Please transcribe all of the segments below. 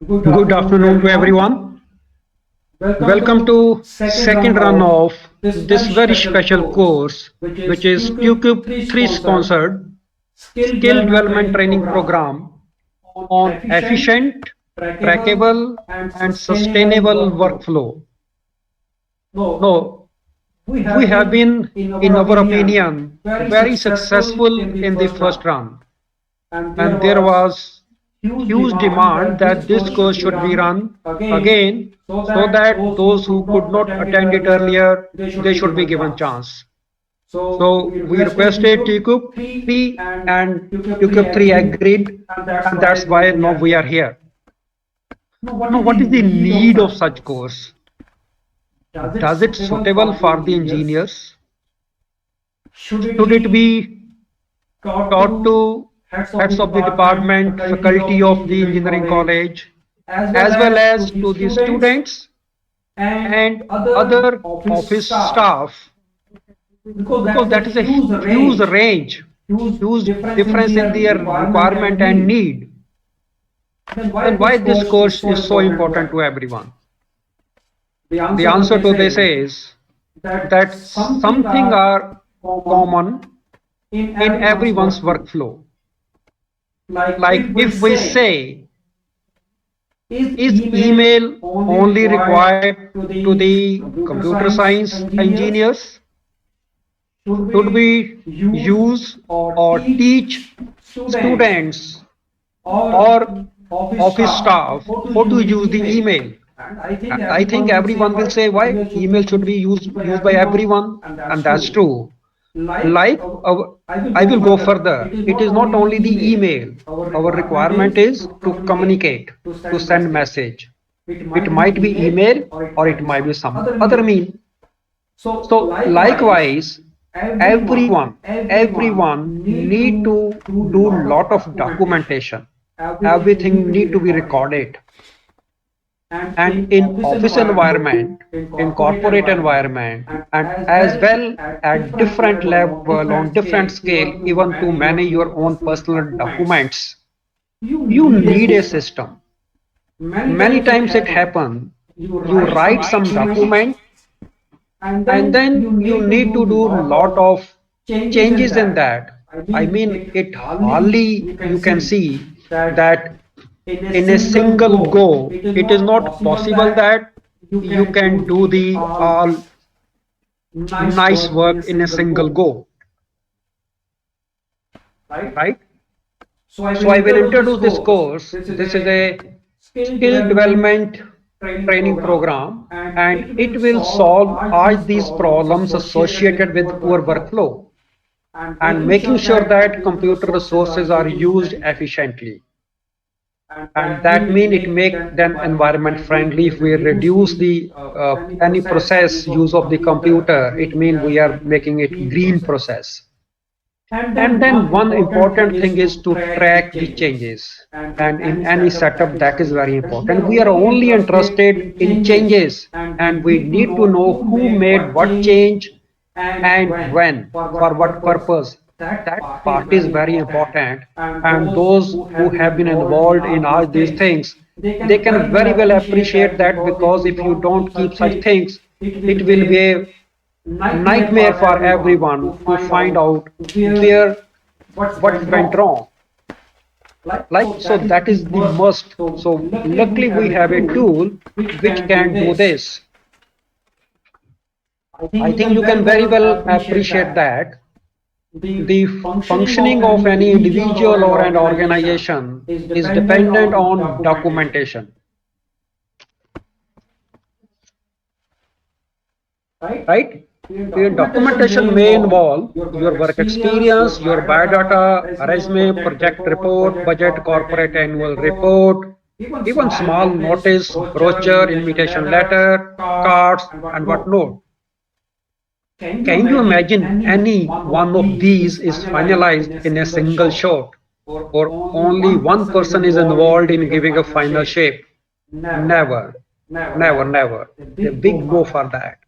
Good afternoon to everyone. Welcome to second run of this very special course, which is TUCUB 3 sponsored Skill Development Training Program on efficient, trackable, and sustainable workflow. Now, we have been, in our opinion, very successful in the first run, and there was huge demand that this course should be run again so that those who could not attend it earlier, they should be given chance. So we requested TUCUB 3 and TUCUB 3 agreed, and that's why now we are here. Now what is the need of such course? Does it suitable for the engineers? Should it be taught to heads of the department, faculty of the engineering college, as well as to the students and other office staff, because that is a huge range, huge difference in their requirement and need. Then why this course is so important to everyone? The answer to this is that something are common in everyone's workflow. Like if we say, is email only required to the computer science engineers? Should we use or teach students or office staff how to use the email? And I think everyone will say why email should be used by everyone, and that's true. I will go further. It is not only the email. Our requirement is to communicate, to send message. It might be email or it might be some other mean. So likewise, everyone need to do lot of documentation. Everything need to be recorded. And in office environment, in corporate environment, and as well at different level, on different scale, even to manage your own personal documents, you need a system. Many times it happens, you write some document and then you need to do a lot of changes in that. I mean, it hardly you can see that in a single go. It is not possible that you can do the all nice work in a single go, right? So I will introduce this course. This is a skill development training program, and it will solve all these problems associated with poor workflow and making sure that computer resources are used efficiently. And that mean it make them environment friendly. If we reduce the any process use of the computer, it mean we are making it green process. And then one important thing is to track the changes, and in any setup that is very important. We are only interested in changes, and we need to know who made what change and when, for what purpose. That part is very important, and those who have been involved in all these things, they can very well appreciate that, because if you don't keep such things, it will be a nightmare for everyone to find out where what went wrong. Like so that is the must. So luckily we have a tool which can do this. I think you can very well appreciate that the functioning of any individual or an organization is dependent on documentation, right? Your documentation may involve your work experience, your biodata, resume, project report, budget, corporate annual report, even small notice, brochure, invitation letter, cards, and whatnot. Can you imagine any one of these is finalized in a single shot, or only one person is involved in giving a final shape? Never, never, never. A big no for that.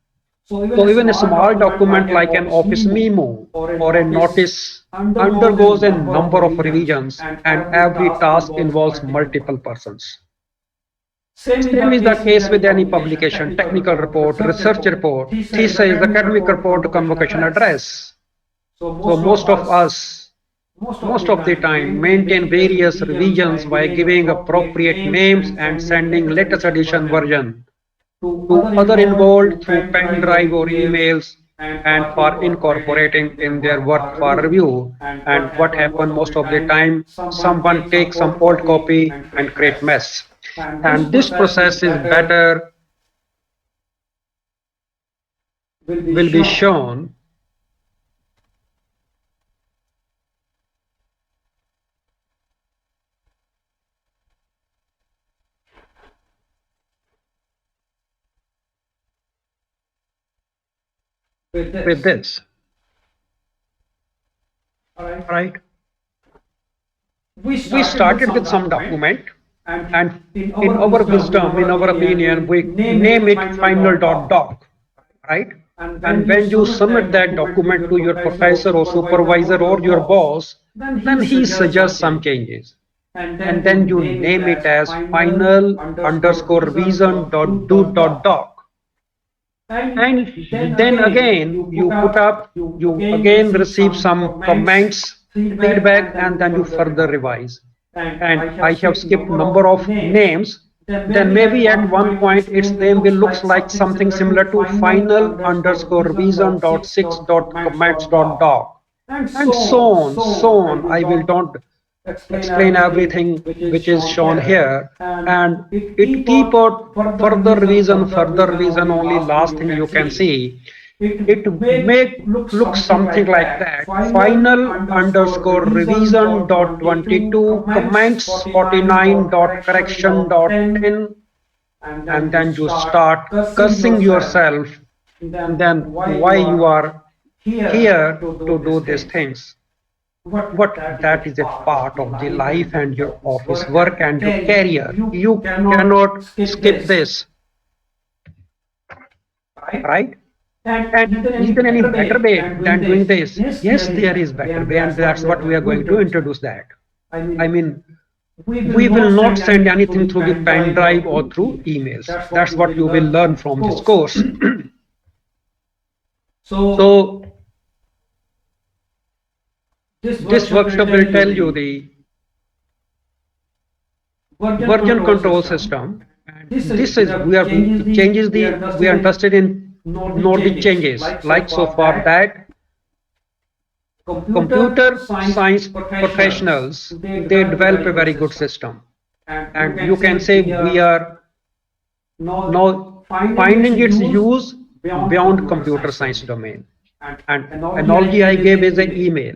So even a small document like an office memo or a notice undergoes a number of revisions, and every task involves multiple persons. Same is the case with any publication, technical report, research report, thesis, academic report, convocation address. So most of us, most of the time, maintain various revisions by giving appropriate names and sending latest edition version to other involved through pen drive or emails and for incorporating in their work for review. And what happens most of the time, someone takes some old copy and create mess. And this process is better will be shown with this, right? We started with some document, and in our wisdom, in our opinion, we name it final.doc, right? And when you submit that document to your professor or supervisor or your boss, then he suggests some changes. And then you name it as final underscore revision dot do dot doc. And then again, you put up, you again receive some comments, feedback, and then you further revise. And I have skipped number of names. Then maybe at one point its name will looks like something similar to final underscore revision dot six dot comments dot doc, and so on. I will don't explain everything which is shown here, and it keep out further revision. Only last thing you can see, it may look something like that: final underscore revision dot 22 comments 49 dot correction dot 10, and then you start cursing yourself, and then why you are here to do these things. What that is a part of the life and your office work and your career. You cannot skip this, right? And is there any better way than doing this? Yes, there is better way, and that's what we are going to introduce that. I mean, we will not send anything through the pen drive or through emails. That's what you will learn from this course. So this workshop will tell you the version control system. And this is we are changes the we are interested in know the changes. Like so for that, computer science professionals, they develop a very good system, and you can say we are now finding its use beyond computer science domain. And analogy I gave is an email.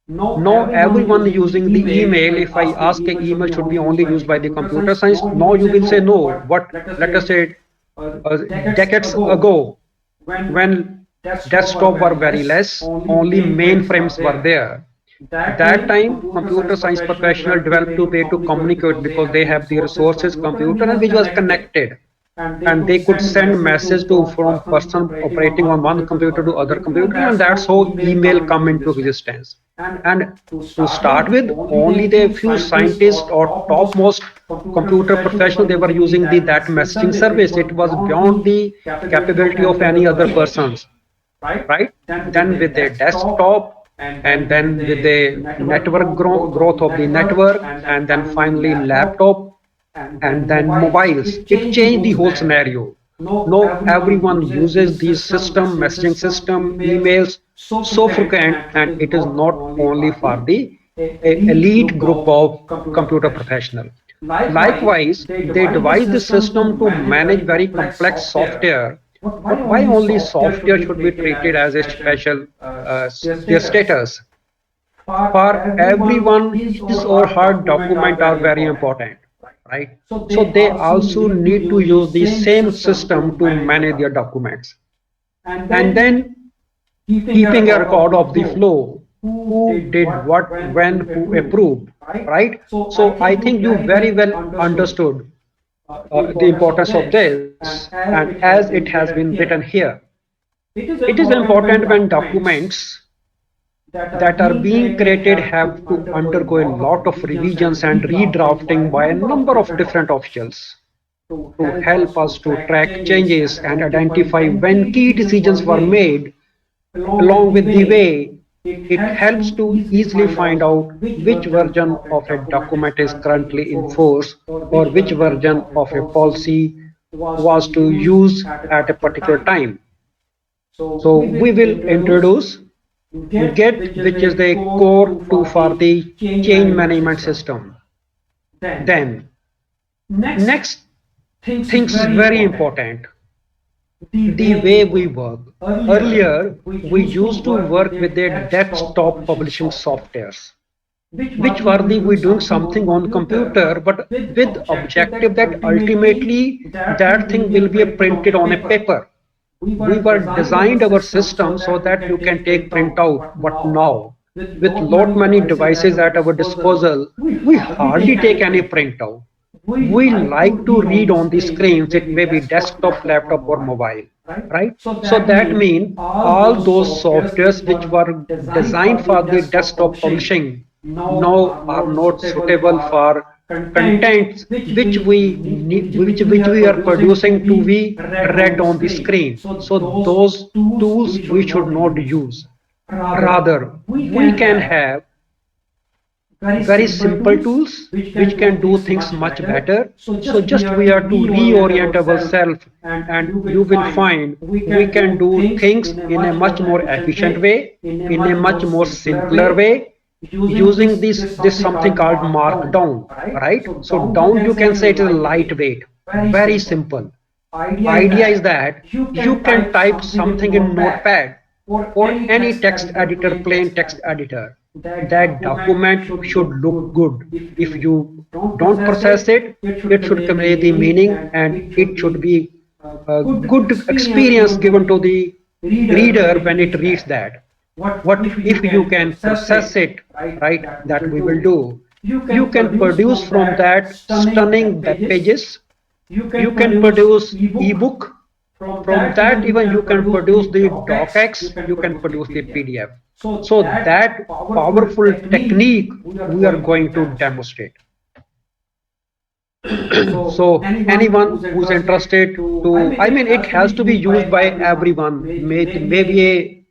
Now everyone using the email, if I ask an email should be only used by the computer science, now you will say no. But let us say decades ago, when desktop were very less, only mainframes were there. That time, computer science professional developed a way to communicate because they have the resources, computer, and which was connected. And they could send message to from person operating on one computer to other computer, and that's how email come into existence. And to start with, only the few scientists or topmost computer professionals, they were using that messaging service. It was beyond the capability of any other persons, right? Then with the desktop, and then with the network growth of the network, and then finally laptop, and then mobiles, it changed the whole scenario. Now everyone uses these system, messaging system, emails so frequent, and it is not only for the elite group of computer professional. Likewise, they devise the system to manage very complex software. But why only software should be treated as a special their status? For everyone, his or her document are very important, right? So they also need to use the same system to manage their documents. And then keeping a record of the flow, who did what, when, who approved, right? So I think you very well understood the importance of this, and as it has been written here. It is important when documents that are being created have to undergo a lot of revisions and redrafting by a number of different officials. to help us to track changes and identify when key decisions were made, along with the way it helps to easily find out which version of a document is currently in force or which version of a policy was to use at a particular time. So we will introduce GET, which is the core tool for the change management system. Then, next things very important, the way we work. Earlier, we used to work with the desktop publishing softwares, which were the we doing something on computer, but with objective that ultimately that thing will be printed on a paper. We were designed our system so that you can take printout, but now with lot many devices at our disposal, we hardly take any printout. We like to read on the screens, it may be desktop, laptop or mobile, right? So that means all those softwares which were designed for the desktop publishing now are not suitable for contents which we need, which we are producing to be read on the screen. So those tools we should not use. Rather, we can have very simple tools which can do things much better. So just we are to reorient ourselves and you will find we can do things in a much more efficient way, in a much more simpler way, using this something called markdown, right? So down you can say it is lightweight, very simple. Idea is that you can type something in notepad or any text editor, plain text editor. That document should look good. If you don't process it, it should convey the meaning and it should be a good experience given to the reader when it reads that. What if you can process it, right? That we will do. You can produce from that stunning web pages. You can produce ebook. From that even you can produce the docx, you can produce the PDF. So that powerful technique we are going to demonstrate. So anyone who's interested to, I mean, it has to be used by everyone. Maybe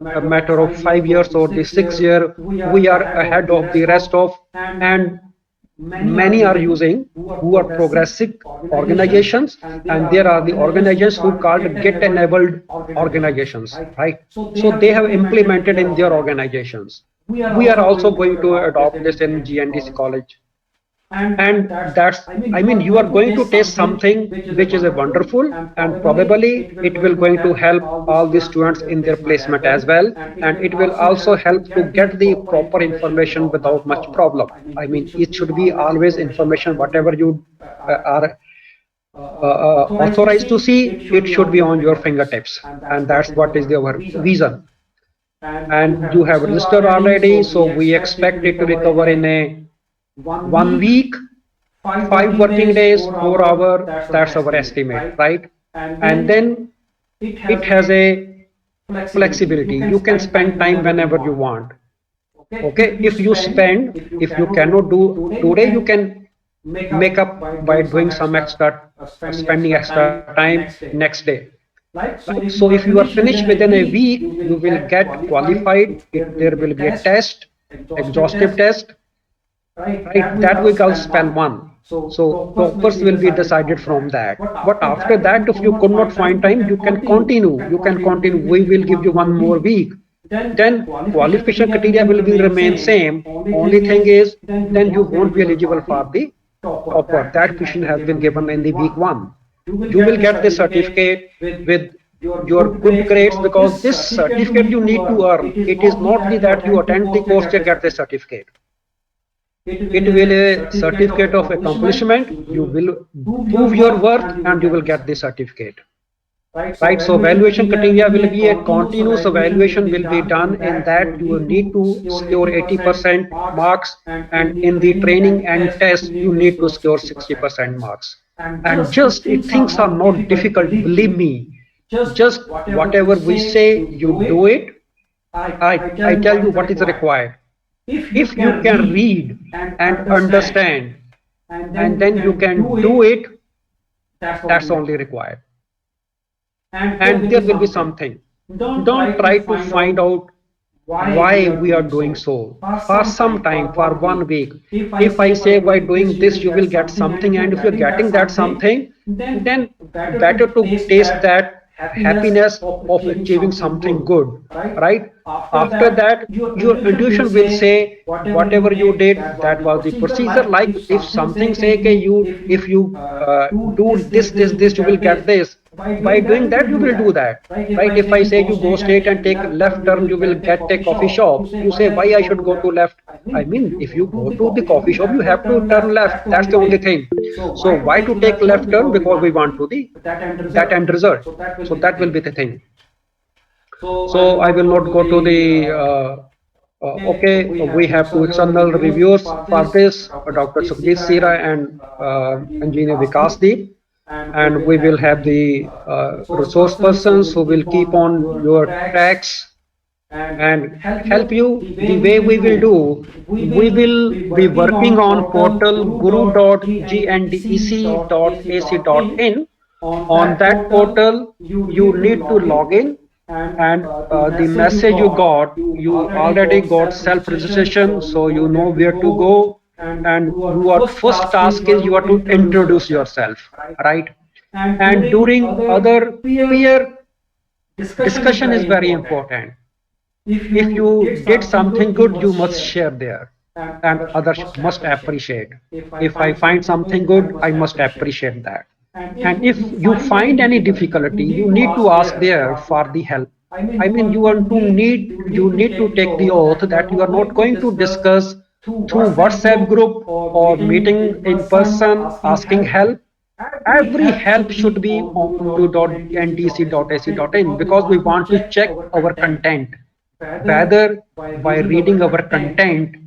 a matter of 5 years or the 6 year, we are ahead of the rest of, and many are using who are progressive organizations, and there are the organizations who called get enabled organizations, right? So they have implemented in their organizations. We are also going to adopt this in GNDC college. And that's, I mean, you are going to taste something which is a wonderful, and probably it will going to help all the students in their placement as well, and it will also help to get the proper information without much problem. I mean, it should be always information whatever you are authorized to see, it should be on your fingertips, and that's what is our vision. And you have registered already, so we expect it to recover in a 1 week, 5 working days, 4 hours, that's our estimate, right? And then it has a flexibility. You can spend time whenever you want. Okay, if you spend, if you cannot do today, you can make up by doing some extra, spending extra time next day. Right? So if you are finished within a week, you will get qualified. There will be a test, exhaustive test, right? That we call spell one. So toppers will be decided from that. But after that, if you could not find time, you can continue. You can continue. We will give you one more week. Then qualification criteria will be remain same. Only thing is, then you won't be eligible for the topper. That question has been given in the week one. You will get the certificate with your good grades, because this certificate you need to earn. It is not that you attend the course to get the certificate. It will a certificate of accomplishment. You will prove your worth and you will get the certificate. Right, so evaluation criteria will be a continuous evaluation will be done, in that you will need to score 80% marks, and in the training and test you need to score 60% marks. And just things are not difficult, believe me. Just whatever we say, you do it. I tell you what is required. If you can read and understand, and then you can do it, That's only required. And there will be something. Don't try to find out why we are doing so for some time, for 1 week. If I say by doing this you will get something, and if you're getting that something, then better to taste that happiness of achieving something good, right? After that your intuition will say whatever you did, that was the procedure. Like if something say okay, you if you do this you will get this. By doing that you will do that, right? If I say you go straight and take left turn, you will get a coffee shop. You say why I should go to left? I mean, if you go to the coffee shop you have to turn left, that's the only thing. So why to take left turn? Because we want to the that end result. So that will be the thing. So I will not go to the okay, we have two external reviewers for this, Dr. Sukhjit Sira and Engineer Vikas Deep, and we will have the resource persons who will keep on your tracks and help you. The way we will do, we will be working on portal guru.gndec.ac.in. On that portal you need to log in, and the message you got, you already got self registration, so you know where to go. And your first task is you are to introduce yourself, right? And during other peer discussion is very important. If you did something good you must share there, and others must appreciate. If I find something good I must appreciate that. And if you find any difficulty you need to ask there for the help. I mean, you need to take the oath that you are not going to discuss through WhatsApp group or meeting in person asking help. Every help should be on guru.ndc.ac.in, because we want to check our content, whether by reading our content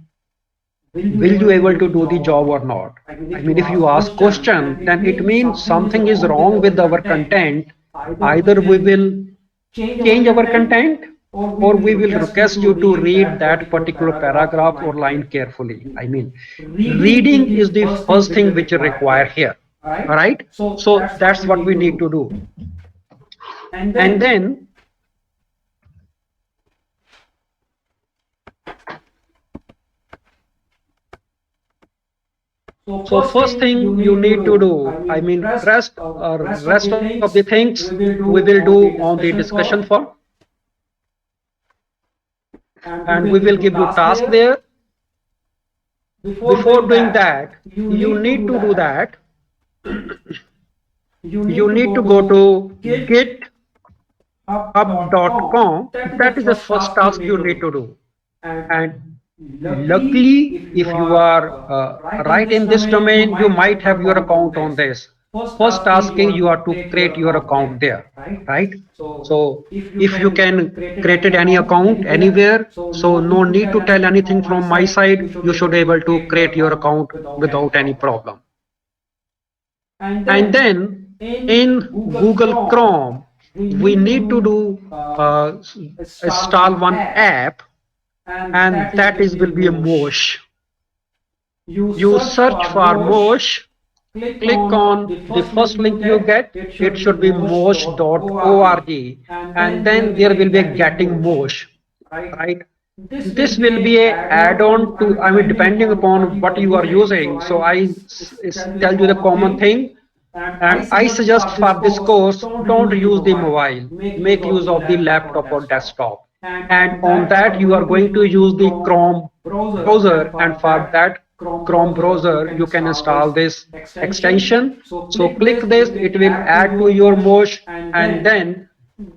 will you able to do the job or not. I mean, if you ask question, then it means something is wrong with our content. Either we will change our content, or we will request you to read that particular paragraph or line carefully. I mean, reading is the first thing which you require here. All right, so that's what we need to do. And then so first thing you need to do, I mean, rest of the things we will do on the discussion forum, and we will give you task there. Before doing that you need to do that. You need to go to github.com. That is the first task you need to do. And luckily, if you are right in this domain, you might have your account on this. First task is you are to create your account there, right? So if you can create any account anywhere, so no need to tell anything from my side. You should be able to create your account without any problem. And then in Google Chrome, we need to do install one app, and that is will be a Mosh. You search for Mosh, click on the first link you get. It should be mosh.org, and then there will be a getting Mosh, right? This will be a add-on to, I mean, depending upon what you are using. So I tell you the common thing, and I suggest for this course don't use the mobile, make use of the laptop or desktop. And on that you are going to use the Chrome browser, and for that Chrome browser you can install this extension. So click this, it will add to your Mosh, and then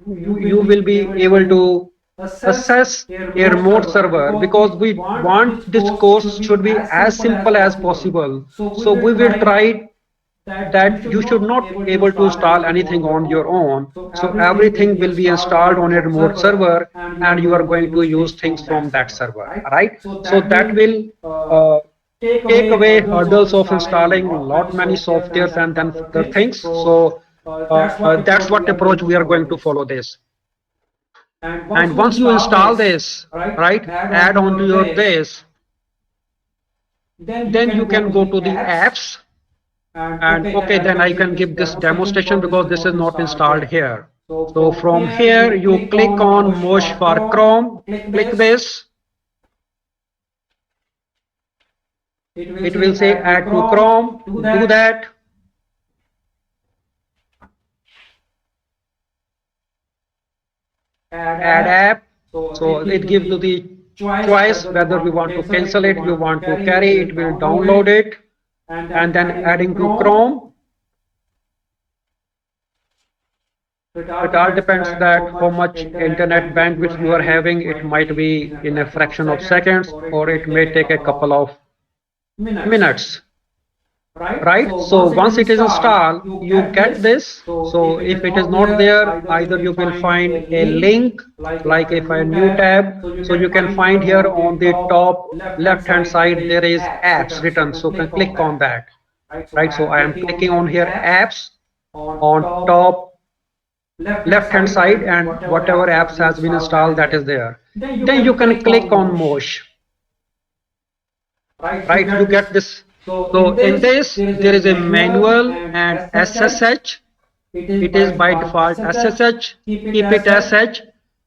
you will be able to access a remote server, because we want this course should be as simple as possible. So we will try that you should not be able to install anything on your own. So everything will be installed on a remote server, and you are going to use things from that server, right? So that will take away hurdles of installing lot many softwares and then other things. So that's what approach we are going to follow this. And once you install this, right, add on to your this, then you can go to the apps, And okay, then I can give this demonstration because this is not installed here. So from here, you click on Mosh for Chrome, click this. It will say add to Chrome, do that. Add app. So it gives you the choice whether we want to cancel it, you want to carry it, will download it, and then adding to Chrome. It all depends that how much internet bandwidth you are having. It might be in a fraction of seconds, or it may take a couple of minutes. Right? So once it is installed, you get this. So if it is not there, either you will find a link, like if a new tab. So you can find here on the top left hand side, there is apps written. So you can click on that. Right? So I am clicking on here apps on top left hand side, and whatever apps has been installed, that is there. Then you can click on Mosh. Right? You get this. So in this, there is a manual and SSH. It is by default SSH. Keep it SSH.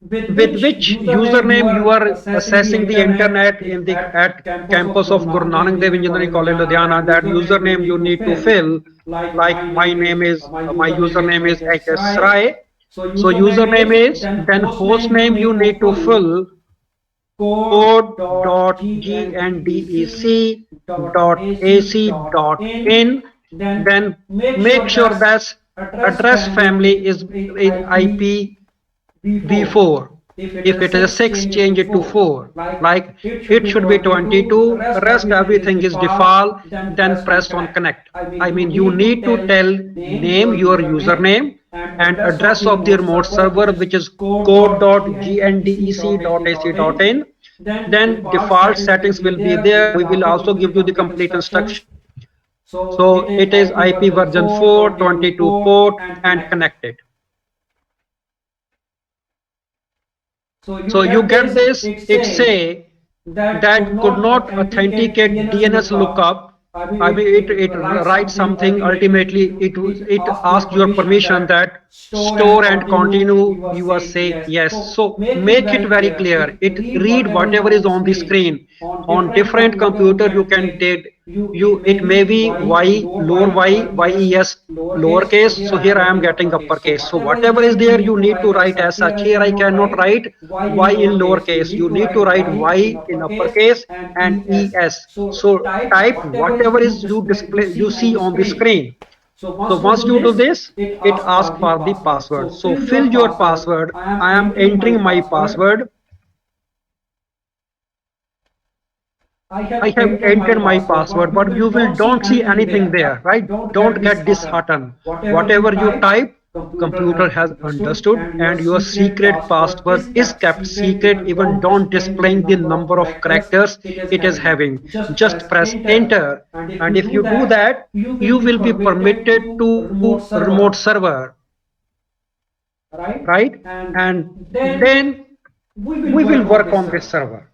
With which username you are accessing the internet in the at campus of Guru Nanak Dev Engineering College Ludhiana, that username you need to fill. Like my username is HS Rai. So username is, then host name you need to fill code.gendec.ac.in. Then make sure that address family is IPv4. If it is a 6, change it to 4. Like it should be 22, rest everything is default, then press on connect. I mean, you need to tell name your username and address of the remote server, which is code.gendec.ac.in. Then default settings will be there. We will also give you the complete instruction. So it is IP version 4, 22 port and connected. So you get this, it say that could not authenticate DNS lookup. I mean, it writes something. Ultimately, it asks your permission that store and continue. You are say yes. So make it very clear. It read whatever is on the screen. On different computer, you can take it may be yes lowercase. So here I am getting uppercase. So whatever is there, you need to write as such. Here I cannot write y in lowercase. You need to write y in uppercase and es. So type whatever is you see on the screen. So once you do this, it asks for the password. So fill your password. I am entering my password. I have entered my password, but you don't see anything there, right? Don't get disheartened. Whatever you type, computer has understood, and your secret password is kept secret. Even don't displaying the number of characters it is having. Just press enter, and if you do that, you will be permitted to remote server, right? And then we will work on this server.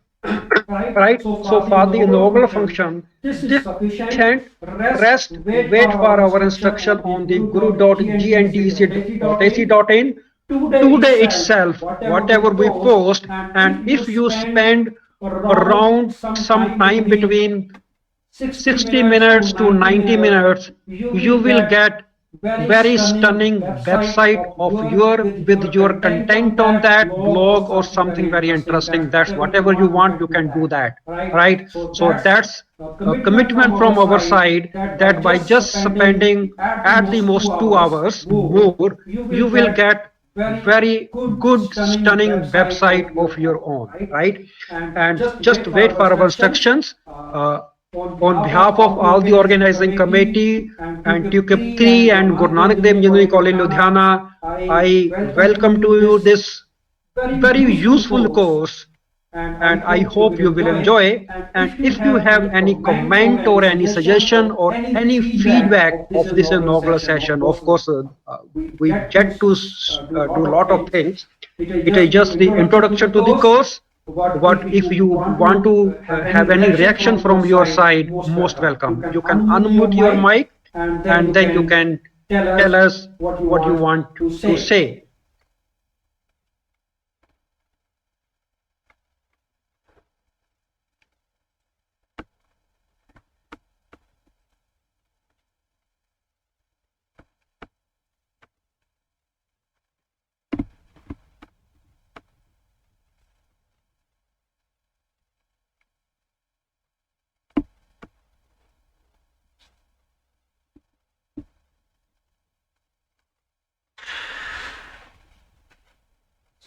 Right? So for the inaugural function, this is sufficient. Rest, wait for our instruction on the guru.gendec.ac.in. Today itself, whatever we post, and if you spend around some time between 60 minutes to 90 minutes, you will get very stunning website of with your content on that blog or something very interesting. That's whatever you want, you can do that, right? So that's a commitment from our side, that by just spending at the most 2 hours more, you will get very good stunning website of your own, right? And just wait for our instructions. On behalf of all the organizing committee and TUCIP 3 and Guru Nanak Dev Engineering College Ludhiana, I welcome to you this very useful course, and I hope you will enjoy. And if you have any comment or any suggestion or any feedback of this inaugural session, of course, we get to do a lot of things. It is just the introduction to the course. But if you want to have any reaction from your side, most welcome. You can unmute your mic and then you can tell us what you want to say.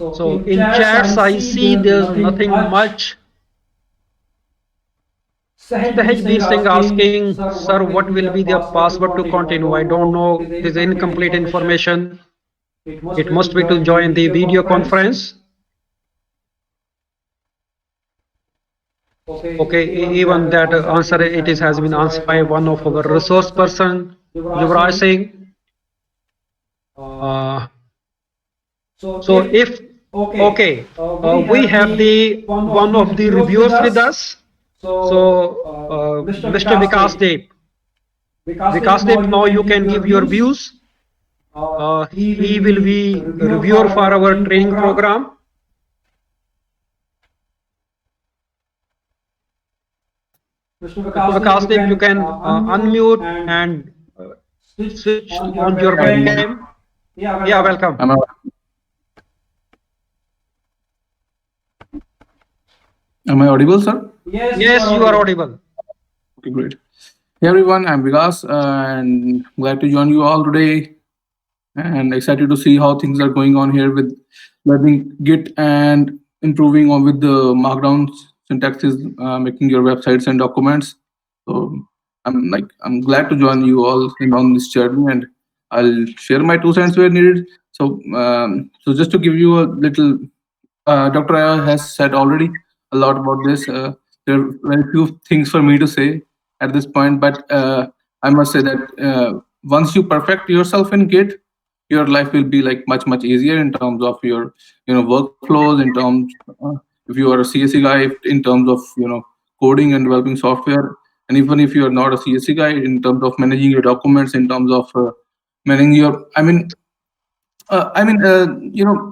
So in chats, I see there's nothing much. Sahajbir Singh asking, sir, what will be the password to continue? I don't know. It is incomplete information. It must be to join the video conference. Okay, even that answer it is has been answered by one of our resource person, Yuvraj Singh. So if okay, we have the one of the reviewers with us. So Mr. Vikas Dev. Vikas Dev, now you can give your views. He will be reviewer for our training program. Mr. Vikas Dev, you can unmute and switch on your webcam. Yeah, welcome. Am I audible, sir? Yes, you are audible. Okay, great. Hey everyone, I'm Vikas and glad to join you all today and excited to see how things are going on here with learning Git and improving on with the markdown syntaxes, making your websites and documents. So I'm glad to join you all in on this journey and I'll share my 2 cents where needed. So just to give you a little, Dr. Aya has said already a lot about this. There are very few things for me to say at this point, but I must say that once you perfect yourself in Git, your life will be like much easier in terms of your workflows, in terms if you are a CSE guy, in terms of coding and developing software, and even if you are not a CSE guy, in terms of managing your documents, in terms of managing your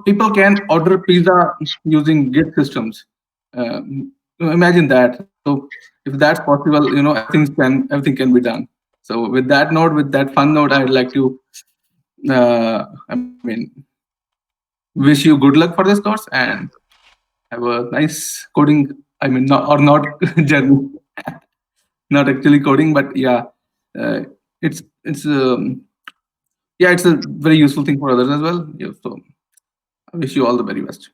people can order pizza using Git systems. Imagine that. So if that's possible, everything can be done. So with that note, with that fun note, I'd like to, wish you good luck for this course and have a nice coding. Not journey, not actually coding, but yeah, it's it's a very useful thing for others as well. Yeah, so I wish you all the very best.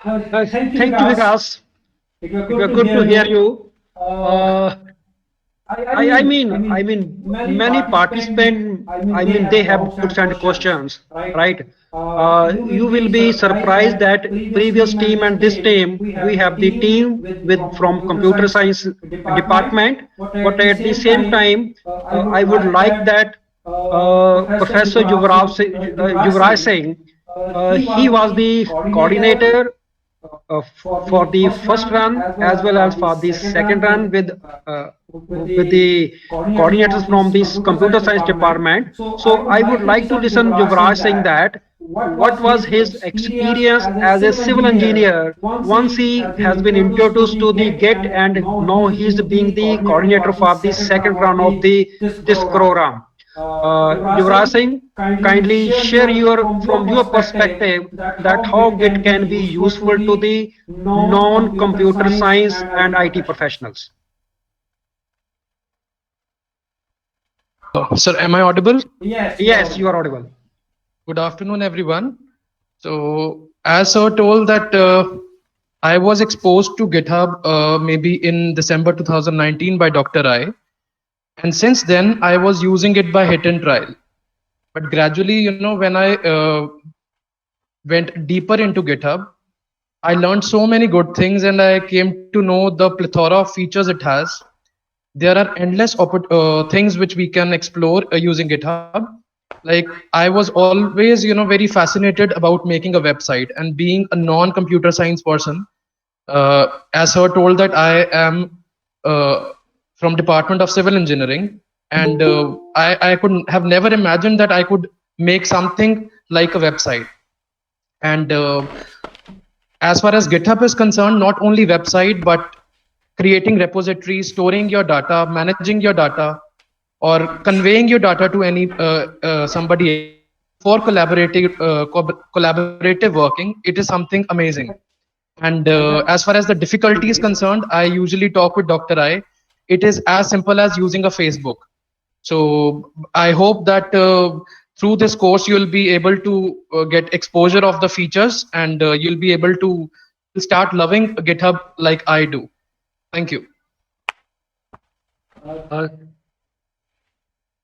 Thank you, Vikas. It was good to hear you. Many participants, they have to send questions, right? You will be surprised that previous team and this team, we have the team with from computer science department, but at the same time, I would like that Professor Yuvraj Singh, he was the coordinator for the first run as well as for the second run with the coordinators from this computer science department. So I would like to listen Yuvraj saying that what was his experience as a civil engineer once he has been introduced to the Git and now he's being the coordinator for the second run of the this program. Yuvraj Singh, kindly share from your perspective that how Git can be useful to the non-computer science and IT professionals. Sir, am I audible? Yes, you are audible. Good afternoon, everyone. So, as sir told that I was exposed to GitHub maybe in December 2019 by Dr. Rai. And since then, I was using it by hit and trial. But gradually, when I went deeper into GitHub, I learned so many good things and I came to know the plethora of features it has. There are endless things which we can explore using GitHub. Like I was always, very fascinated about making a website and being a non-computer science person. As her told that I am from Department of Civil Engineering. and I could have never imagined that I could make something like a website. And as far as GitHub is concerned, not only website, but creating repositories, storing your data, managing your data, or conveying your data to any somebody for collaborative working, it is something amazing. And as far as the difficulty is concerned, I usually talk with Dr. I. It is as simple as using a Facebook. So I hope that through this course you'll be able to get exposure of the features, and you'll be able to start loving GitHub like I do. Thank you. Uh,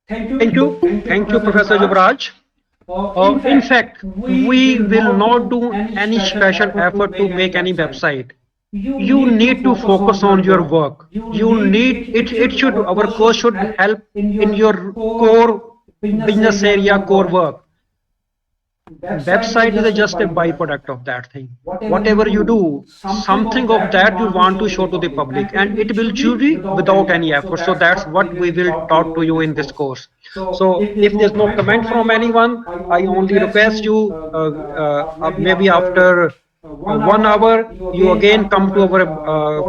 Thank you, Professor Yuvraj. In fact, we will not do any special effort to make any website. You need to focus on your work. You need it. It should our course should help in your core business area, core work. Website is just a byproduct of that thing. Whatever you do, something of that you want to show to the public, and it will be without any effort. So that's what we will talk to you in this course. So if there's no comment from anyone, I only request you maybe after 1 hour, you again come to our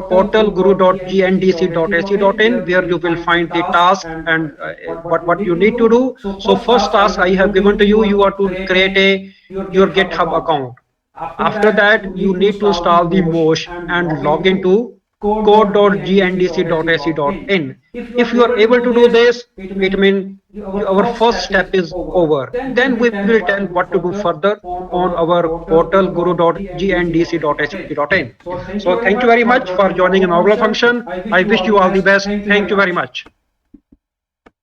portal guru.gndc.ac.in, where you will find the task and what you need to do. So first task I have given to you, you are to create your GitHub account. After that, you need to install the Mosh and log into code.gndc.ac.in. If you are able to do this, it means our first step is over. Then we will tell what to do further on our portal guru.gndc.ac.in. So thank you very much for joining in our function. I wish you all the best. Thank you very much.